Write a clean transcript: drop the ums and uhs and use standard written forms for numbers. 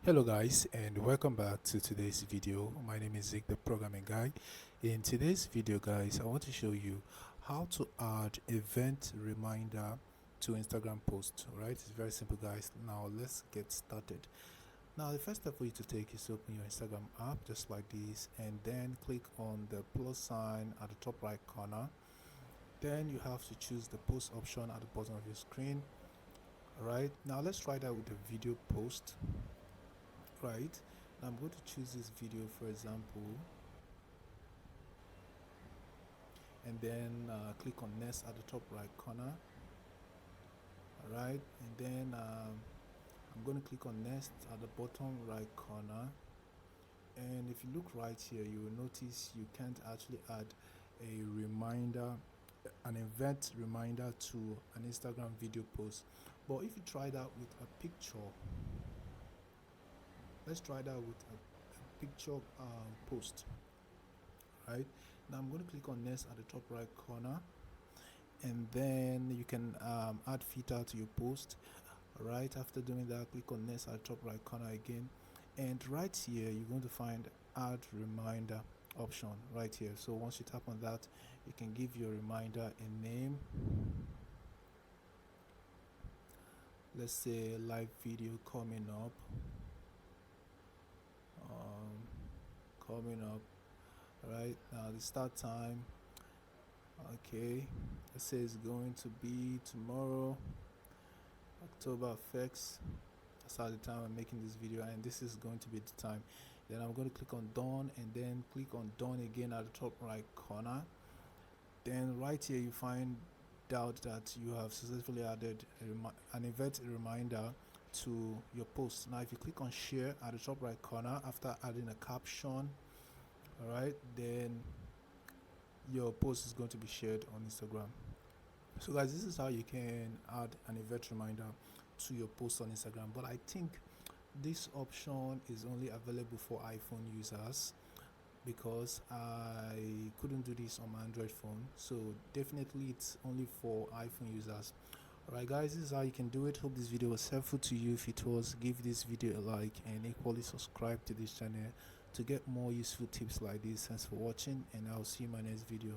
Hello guys, and welcome back to today's video. My name is Zeke, the programming guy. In today's video guys, I want to show you how to add event reminder to Instagram post. Right, it's very simple guys. Now let's get started. Now the first step for you to take is to open your Instagram app just like this, and then click on the plus sign at the top right corner. Then you have to choose the post option at the bottom of your screen. Alright, now let's try that with the video post. Right, now I'm going to choose this video for example, and then click on next at the top right corner. Alright, and then I'm going to click on next at the bottom right corner, and if you look right here you will notice you can't actually add a reminder, an event reminder to an Instagram video post. But if you try that with a picture, let's try that with a picture post. Right, now I'm going to click on next at the top right corner, and then you can add filter to your post. Right, after doing that, click on next at the top right corner again, and right here you're going to find add reminder option right here. So once you tap on that, you can give your reminder a name. Let's say live video coming up, right now the start time. Okay, it says going to be tomorrow, October effects. That's how the time I'm making this video, and this is going to be the time. Then I'm going to click on done, and then click on done again at the top right corner. Then right here you find out that you have successfully added an event reminder to your post. Now if you click on share at the top right corner after adding a caption, all right, then your post is going to be shared on Instagram. So guys, this is how you can add an event reminder to your post on Instagram, but I think this option is only available for iPhone users because I couldn't do this on my Android phone, so definitely it's only for iPhone users. Alright guys, this is how you can do it. Hope this video was helpful to you. If it was, give this video a like and equally subscribe to this channel to get more useful tips like this. Thanks for watching, and I'll see you in my next video.